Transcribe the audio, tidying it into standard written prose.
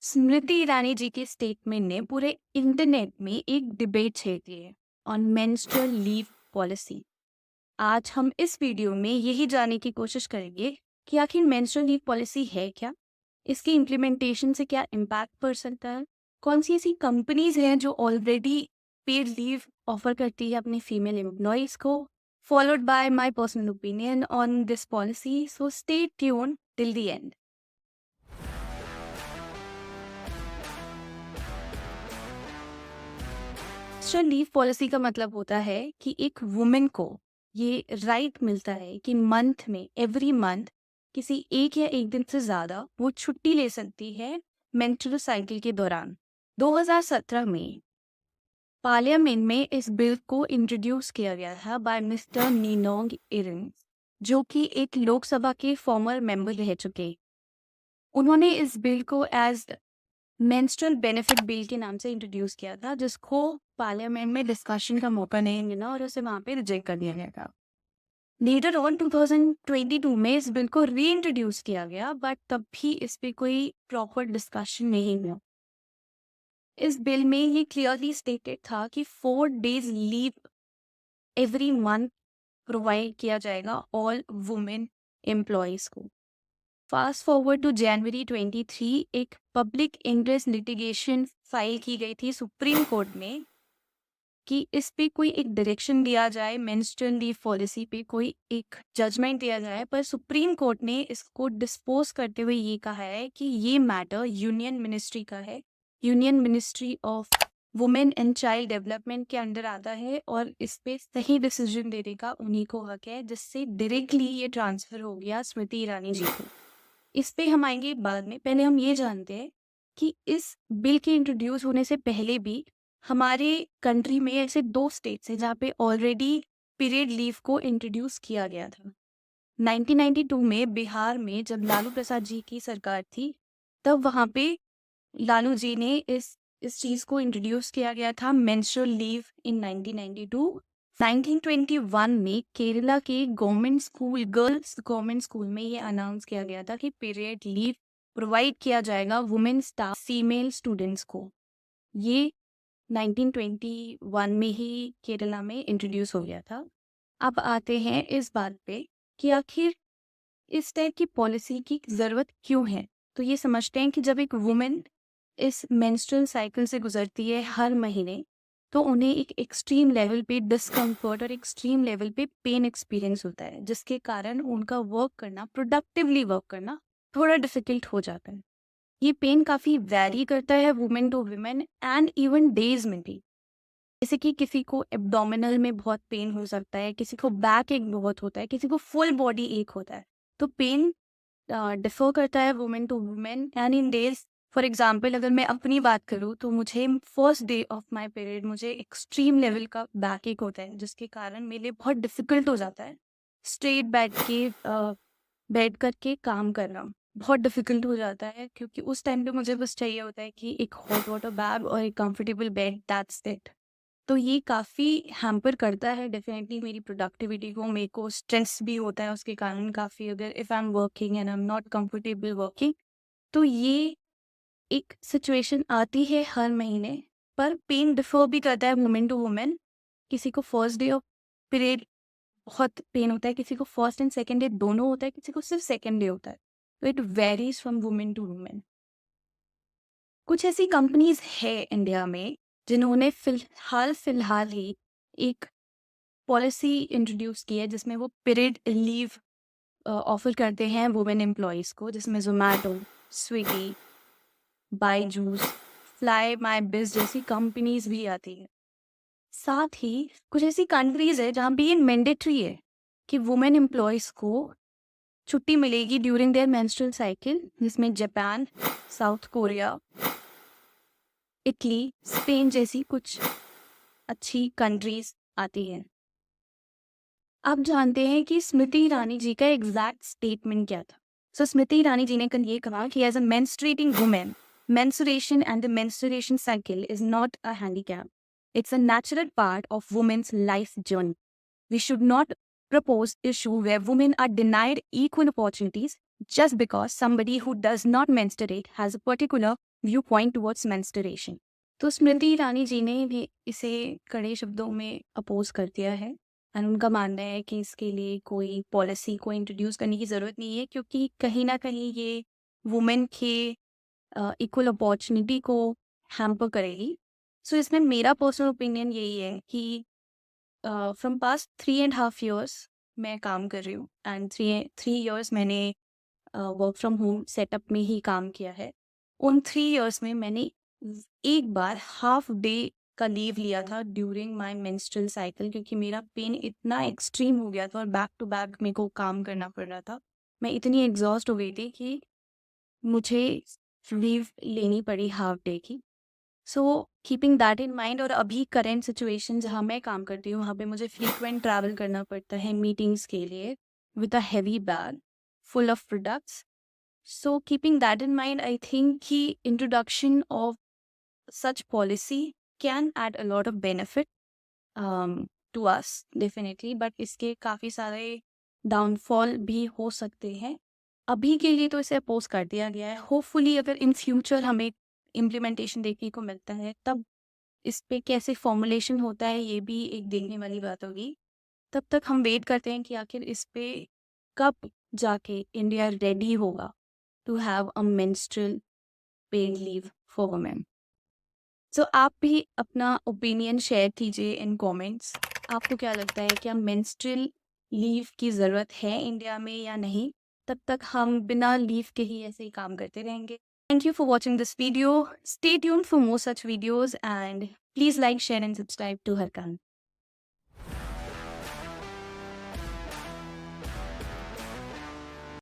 स्मृति ईरानी जी के स्टेटमेंट ने पूरे इंटरनेट में एक डिबेट छेड़ दी है ऑन मेंस्ट्रुअल लीव पॉलिसी। आज हम इस वीडियो में यही जानने की कोशिश करेंगे कि आखिर मेंस्ट्रुअल लीव पॉलिसी है क्या, इसकी इम्प्लीमेंटेशन से क्या इम्पैक्ट पड़ सकता है, कौन सी ऐसी कंपनीज हैं जो ऑलरेडी पेड लीव ऑफर करती है अपने फीमेल एम्प्लॉयज़ को, followed by my personal opinion on this policy. So stay tune till the end. Menstrual leave policy का मतलब होता है कि एक वुमेन को ये राइट मिलता है कि मंथ में एवरी मंथ किसी एक या एक दिन से ज़्यादा वो छुट्टी ले सकती है मेंस्ट्रुअल साइकिल के दौरान। 2017 में पार्लियामेंट में इस बिल को इंट्रोड्यूस किया गया था बाय मिस्टर नीनोंग इरिन, जो कि एक लोकसभा के फॉर्मर मेंबर रह चुके। उन्होंने इस बिल को एज मेंस्ट्रुअल बेनिफिट बिल के नाम से इंट्रोड्यूस किया था, जिसको पार्लियामेंट में डिस्कशन का मौका नहीं मिला और उसे वहां पे रिजेक्ट कर दिया गया था। लेटर ऑन 2022 में इस बिल को री इंट्रोड्यूस किया गया, बट तब भी इस पे कोई प्रॉपर डिस्कशन नहीं हुआ। इस बिल में ये क्लियरली स्टेटेड था कि 4 days leave every month provide किया जाएगा ऑल वुमेन एम्प्लॉयज को। फास्ट फॉरवर्ड टू जनवरी 23, एक पब्लिक इंटरेस्ट लिटिगेशन फाइल की गई थी सुप्रीम कोर्ट में कि इस पे कोई एक डायरेक्शन दिया जाए, मेंस्ट्रुअल लीव पॉलिसी पे कोई एक जजमेंट दिया जाए। पर सुप्रीम कोर्ट ने इसको डिस्पोज करते हुए ये कहा है कि ये मैटर यूनियन मिनिस्ट्री का है, union ministry of women and child development के अंडर आता है और इस पे सही डिसीजन देने का उन्हीं को हक है, जिससे डायरेक्टली ये ट्रांसफर हो गया स्मृति ईरानी जी को। इस पे हम आएंगे बाद में। पहले हम ये जानते हैं कि इस बिल के इंट्रोड्यूस होने से पहले भी हमारे कंट्री में ऐसे 2 स्टेट्स हैं जहाँ पे ऑलरेडी पीरियड लीव को इंट्रोड्यूस किया गया था। 1992 में बिहार में जब लालू प्रसाद जी की सरकार थी, तब वहाँ पे लालू जी ने इस चीज़ को इंट्रोड्यूस किया गया था, मेंस्ट्रुअल लीव इन 1992। 1921 में केरला के government school, girls government school में ये अनाउंस किया गया था कि पीरियड लीव प्रोवाइड किया जाएगा वुमेन स्टाफ फीमेल स्टूडेंट्स को। ये 1921 में ही केरला में इंट्रोड्यूस हो गया था। अब आते हैं इस बात पे कि आखिर इस टाइप की पॉलिसी की ज़रूरत क्यों है। तो ये समझते हैं कि जब एक वुमेन इस मेंस्ट्रुअल साइकिल से गुजरती है हर महीने, तो उन्हें एक एक्सट्रीम लेवल पे डिस्कम्फर्ट और एक्सट्रीम लेवल पे पेन एक्सपीरियंस होता है, जिसके कारण उनका वर्क करना, प्रोडक्टिवली वर्क करना थोड़ा डिफिकल्ट हो जाता है। ये पेन काफ़ी वैरी करता है women to women and even days में भी। जैसे कि किसी को एब्डोमिनल में बहुत पेन हो सकता है, किसी को बैक एक बहुत होता है, किसी को फुल बॉडी एक होता है। तो पेन डिफर करता है women to women and in days. For example अगर मैं अपनी बात करूँ तो मुझे first day of my period मुझे एक्सट्रीम लेवल का बैक एक होता है, जिसके कारण मेरे लिए बहुत डिफिकल्ट हो जाता है स्ट्रेट बैठ करके काम करना। बहुत डिफिकल्ट हो जाता है क्योंकि उस टाइम पे मुझे बस चाहिए होता है कि एक हॉट वाटर बैग और एक कंफर्टेबल बेड, दैट्स इट। तो ये काफ़ी हैम्पर करता है डेफिनेटली मेरी प्रोडक्टिविटी को, मेरे को स्ट्रेस भी होता है उसके कारण काफ़ी। अगर if I am working and I am not comfortable working, तो ये एक सिचुएशन आती है हर महीने। पर पेन डिफर भी करता है वुमेन टू वुमेन। किसी को फर्स्ट डे ऑफ पीरियड बहुत पेन होता है, किसी को फर्स्ट एंड सेकेंड डे दोनों होता है, किसी को सिर्फ सेकेंड डे होता है। तो it varies from women to women. कुछ ऐसी कंपनीज है इंडिया में जिन्होंने फिलहाल ही एक पॉलिसी इंट्रोड्यूस की है जिसमें वो पीरियड लीव ऑफर करते हैं वुमेन एम्प्लॉयज़ को, जिसमें जोमेटो, स्विगी, बायजूस, फ्लाई माई बिज जैसी कंपनीज भी आती है। साथ ही कुछ ऐसी कंट्रीज है जहाँ पे ये मैंडेटरी है कि वुमेन एम्प्लॉयज़ को छुट्टी मिलेगी ड्यूरिंग देयर मेंस्ट्रुअल साइकिल, जिसमें Japan, south Korea, Italy, Spain जैसी कुछ अच्छी कंट्रीज आती हैं। आप जानते हैं कि स्मृति ईरानी जी का एग्जैक्ट स्टेटमेंट क्या था। सो स्मृति ईरानी जी ने कल ये कहा कि as a menstruating women, menstruation and the menstruation cycle is not a handicap. It's a natural part of women's life journey. We should not propose issue where women are denied equal opportunities just because somebody who does not menstruate has a particular viewpoint towards menstruation. तो स्मृति ईरानी जी ने भी इसे कड़े शब्दों में oppose कर दिया है एंड उनका मानना है कि इसके लिए कोई पॉलिसी को इंट्रोड्यूस करने की ज़रूरत नहीं है, क्योंकि कहीं ना कहीं ये वुमेन के इक्वल अपॉर्चुनिटी को हैम्पर करेगी. सो इसमें मेरा पर्सनल ओपिनियन यही है कि फ्रॉम पास्ट 3.5 years मैं काम कर रही हूँ एंड 3 years मैंने वर्क फ्रॉम होम सेटअप में ही काम किया है. उन 3 years में मैंने एक बार हाफ डे का लीव लिया था ड्यूरिंग माय मेंस्ट्रुअल साइकिल, क्योंकि मेरा पेन इतना एक्सट्रीम हो गया था और बैक टू बैक मेरे को काम करना पड़ रहा था. मैं इतनी एग्जॉस्ट हो गई थी कि मुझे लीव लेनी पड़ी हाफ डे की. सो कीपिंग दैट इन माइंड, और अभी करेंट सिचुएशन जहाँ मैं काम करती हूँ वहाँ पे मुझे फ्रीक्वेंट ट्रैवल करना पड़ता है मीटिंग्स के लिए with a heavy bag full of products. So keeping that in mind, I think कि introduction of such policy can add a lot of benefit to us definitely, but इसके काफ़ी सारे downfall भी हो सकते हैं. अभी के लिए तो इसे अपोज कर दिया गया है. होपफुली अगर इन फ्यूचर हमें इम्प्लीमेंटेशन देखने को मिलता है तब इस पे कैसे फॉर्मुलेशन होता है ये भी एक देखने वाली बात होगी. तब तक हम वेट करते हैं कि आखिर इस पे कब जाके इंडिया रेडी होगा to have a menstrual paid leave for women. So आप भी अपना ओपिनियन शेयर कीजिए इन कमेंट्स. आपको क्या लगता है, क्या मेंस्ट्रुअल लीव की ज़रूरत है इंडिया में या नहीं? तब तक हम बिना लीव के ही ऐसे ही काम करते रहेंगे. Thank you for watching this video. Stay tuned for more such videos and please like, share and subscribe to हरकान.